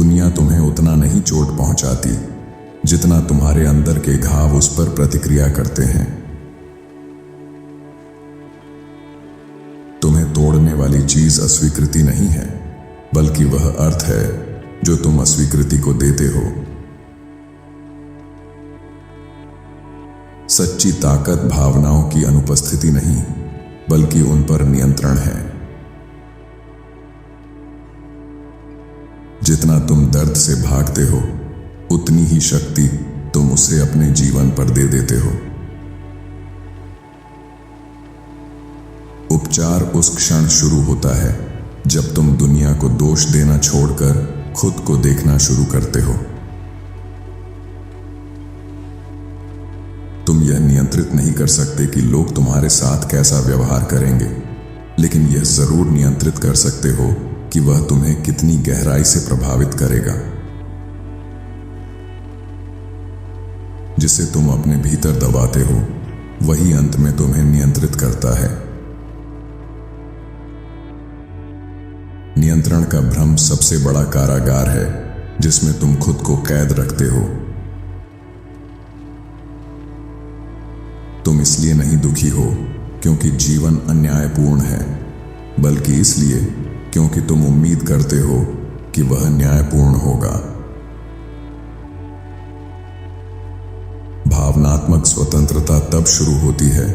दुनिया तुम्हें उतना नहीं चोट पहुंचाती जितना तुम्हारे अंदर के घाव उस पर प्रतिक्रिया करते हैं। तुम्हें तोड़ने वाली चीज अस्वीकृति नहीं है, बल्कि वह अर्थ है जो तुम अस्वीकृति को देते हो। सच्ची ताकत भावनाओं की अनुपस्थिति नहीं, बल्कि उन पर नियंत्रण है। जितना तुम दर्द से भागते हो, उतनी ही शक्ति तुम उसे अपने जीवन पर दे देते हो। उपचार उस क्षण शुरू होता है जब तुम दुनिया को दोष देना छोड़कर खुद को देखना शुरू करते हो। तुम यह नियंत्रित नहीं कर सकते कि लोग तुम्हारे साथ कैसा व्यवहार करेंगे, लेकिन यह जरूर नियंत्रित कर सकते हो कि वह तुम्हें कितनी गहराई से प्रभावित करेगा। जिसे तुम अपने भीतर दबाते हो, वही अंत में तुम्हें नियंत्रित करता है। नियंत्रण का भ्रम सबसे बड़ा कारागार है जिसमें तुम खुद को कैद रखते हो। तुम इसलिए नहीं दुखी हो क्योंकि जीवन अन्यायपूर्ण है, बल्कि इसलिए क्योंकि तुम उम्मीद करते हो कि वह न्यायपूर्ण होगा। भावनात्मक स्वतंत्रता तब शुरू होती है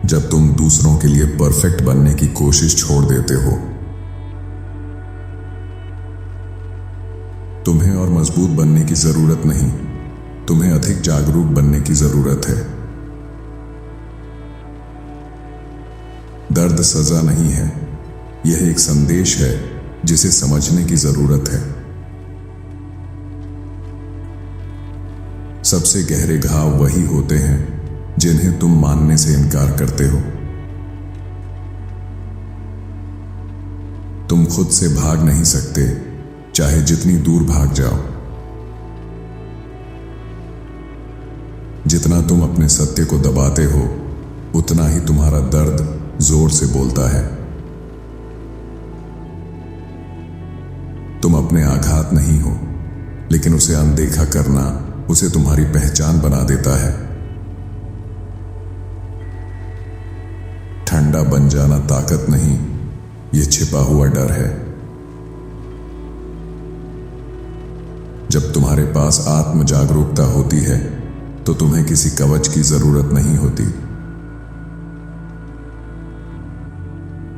जब तुम दूसरों के लिए परफेक्ट बनने की कोशिश छोड़ देते हो। तुम्हें और मजबूत बनने की जरूरत नहीं, तुम्हें अधिक जागरूक बनने की जरूरत है। दर्द सजा नहीं है, यह एक संदेश है जिसे समझने की जरूरत है। सबसे गहरे घाव वही होते हैं जिन्हें तुम मानने से इनकार करते हो। तुम खुद से भाग नहीं सकते, चाहे जितनी दूर भाग जाओ। जितना तुम अपने सत्य को दबाते हो, उतना ही तुम्हारा दर्द जोर से बोलता है। तुम अपने आघात नहीं हो, लेकिन उसे अनदेखा करना उसे तुम्हारी पहचान बना देता है। ठंडा बन जाना ताकत नहीं, यह छिपा हुआ डर है। जब तुम्हारे पास आत्म जागरूकता होती है तो तुम्हें किसी कवच की जरूरत नहीं होती।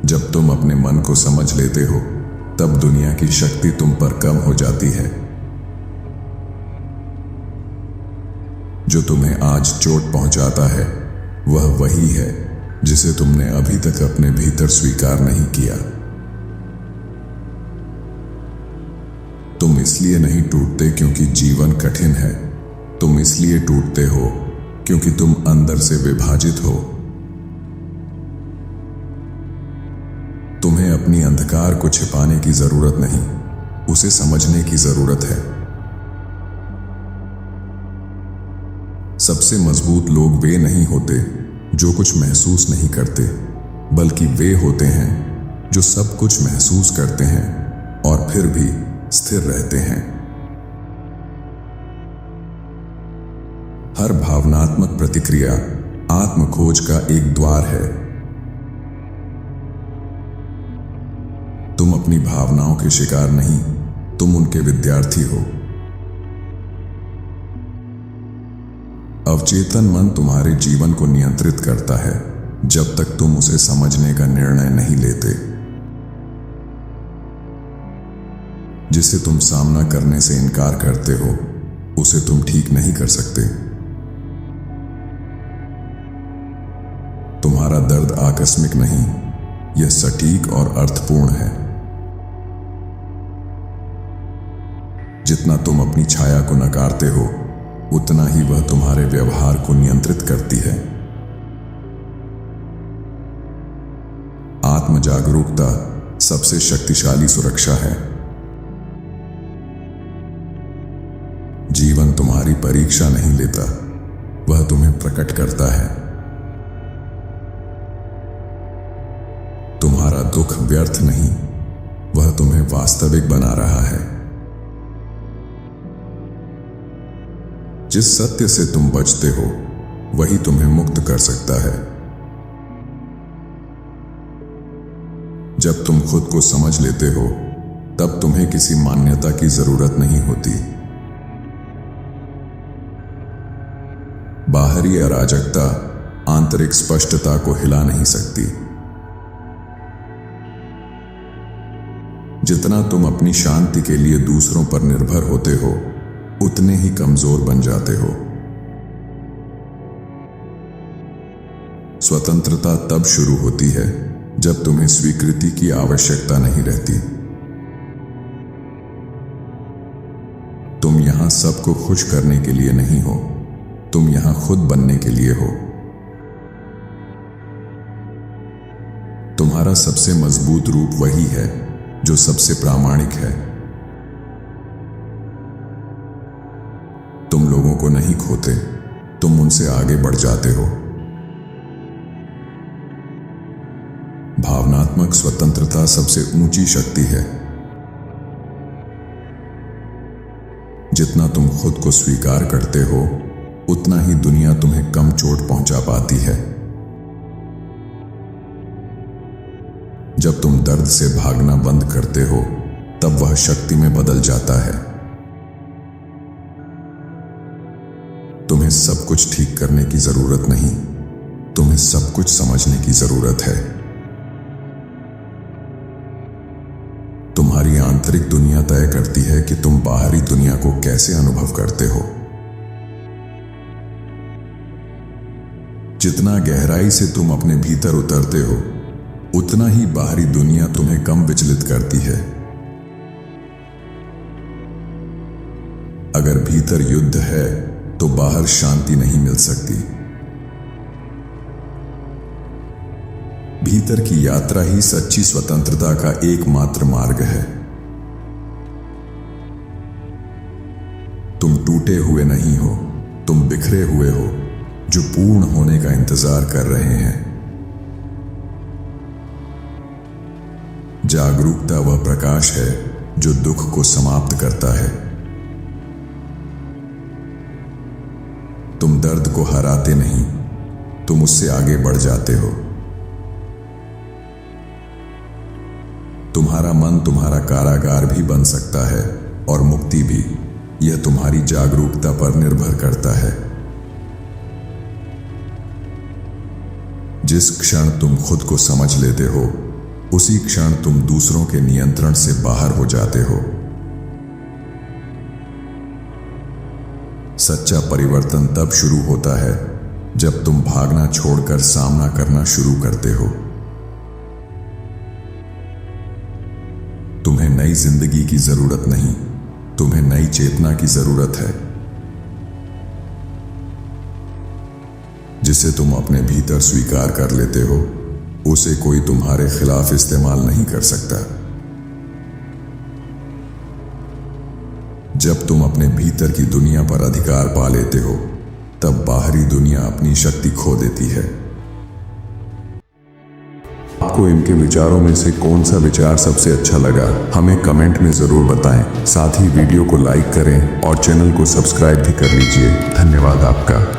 जब तुम अपने मन को समझ लेते हो, तब दुनिया की शक्ति तुम पर कम हो जाती है। जो तुम्हें आज चोट पहुंचाता है, वह वही है जिसे तुमने अभी तक अपने भीतर स्वीकार नहीं किया। तुम इसलिए नहीं टूटते क्योंकि जीवन कठिन है, तुम इसलिए टूटते हो क्योंकि तुम अंदर से विभाजित हो। तुम्हें अपनी अंधकार को छिपाने की जरूरत नहीं, उसे समझने की जरूरत है। सबसे मजबूत लोग वे नहीं होते जो कुछ महसूस नहीं करते, बल्कि वे होते हैं जो सब कुछ महसूस करते हैं और फिर भी स्थिर रहते हैं। हर भावनात्मक प्रतिक्रिया आत्म खोज का एक द्वार है। तुम अपनी भावनाओं के शिकार नहीं, तुम उनके विद्यार्थी हो। अवचेतन मन तुम्हारे जीवन को नियंत्रित करता है जब तक तुम उसे समझने का निर्णय नहीं लेते। जिसे तुम सामना करने से इनकार करते हो, उसे तुम ठीक नहीं कर सकते। तुम्हारा दर्द आकस्मिक नहीं, यह सटीक और अर्थपूर्ण है। जितना तुम अपनी छाया को नकारते हो, उतना ही वह तुम्हारे व्यवहार को नियंत्रित करती है। आत्म जागरूकता सबसे शक्तिशाली सुरक्षा है। जीवन तुम्हारी परीक्षा नहीं लेता, वह तुम्हें प्रकट करता है। तुम्हारा दुख व्यर्थ नहीं, वह तुम्हें वास्तविक बना रहा है। जिस सत्य से तुम बचते हो वही तुम्हें मुक्त कर सकता है। जब तुम खुद को समझ लेते हो तब तुम्हें किसी मान्यता की जरूरत नहीं होती। बाहरी अराजकता आंतरिक स्पष्टता को हिला नहीं सकती। जितना तुम अपनी शांति के लिए दूसरों पर निर्भर होते हो उतने ही कमजोर बन जाते हो। स्वतंत्रता तब शुरू होती है जब तुम्हें स्वीकृति की आवश्यकता नहीं रहती। तुम यहां सबको खुश करने के लिए नहीं हो, तुम यहां खुद बनने के लिए हो। तुम्हारा सबसे मजबूत रूप वही है जो सबसे प्रामाणिक है। तुम लोगों को नहीं खोते, तुम उनसे आगे बढ़ जाते हो। भावनात्मक स्वतंत्रता सबसे ऊंची शक्ति है। जितना तुम खुद को स्वीकार करते हो उतना ही दुनिया तुम्हें कम चोट पहुंचा पाती है। जब तुम दर्द से भागना बंद करते हो तब वह शक्ति में बदल जाता है। तुम्हें सब कुछ ठीक करने की जरूरत नहीं, तुम्हें सब कुछ समझने की जरूरत है। तुम्हारी आंतरिक दुनिया तय करती है कि तुम बाहरी दुनिया को कैसे अनुभव करते हो। जितना गहराई से तुम अपने भीतर उतरते हो उतना ही बाहरी दुनिया तुम्हें कम विचलित करती है। अगर भीतर युद्ध है तो बाहर शांति नहीं मिल सकती। भीतर की यात्रा ही सच्ची स्वतंत्रता का एकमात्र मार्ग है। तुम टूटे हुए नहीं हो, तुम बिखरे हुए हो जो पूर्ण होने का इंतजार कर रहे हैं। जागरूकता वह प्रकाश है जो दुख को समाप्त करता है। तुम दर्द को हराते नहीं, तुम उससे आगे बढ़ जाते हो। तुम्हारा मन तुम्हारा कारागार भी बन सकता है और मुक्ति भी। यह तुम्हारी जागरूकता पर निर्भर करता है। जिस क्षण तुम खुद को समझ लेते हो उसी क्षण तुम दूसरों के नियंत्रण से बाहर हो जाते हो। सच्चा परिवर्तन तब शुरू होता है जब तुम भागना छोड़कर सामना करना शुरू करते हो। तुम्हें नई जिंदगी की जरूरत नहीं, तुम्हें नई चेतना की जरूरत है। जिसे तुम अपने भीतर स्वीकार कर लेते हो उसे कोई तुम्हारे खिलाफ इस्तेमाल नहीं कर सकता। जब तुम अपने भीतर की दुनिया पर अधिकार पा लेते हो तब बाहरी दुनिया अपनी शक्ति खो देती है। आपको इनके विचारों में से कौन सा विचार सबसे अच्छा लगा हमें कमेंट में जरूर बताएं। साथ ही वीडियो को लाइक करें और चैनल को सब्सक्राइब भी कर लीजिए। धन्यवाद आपका।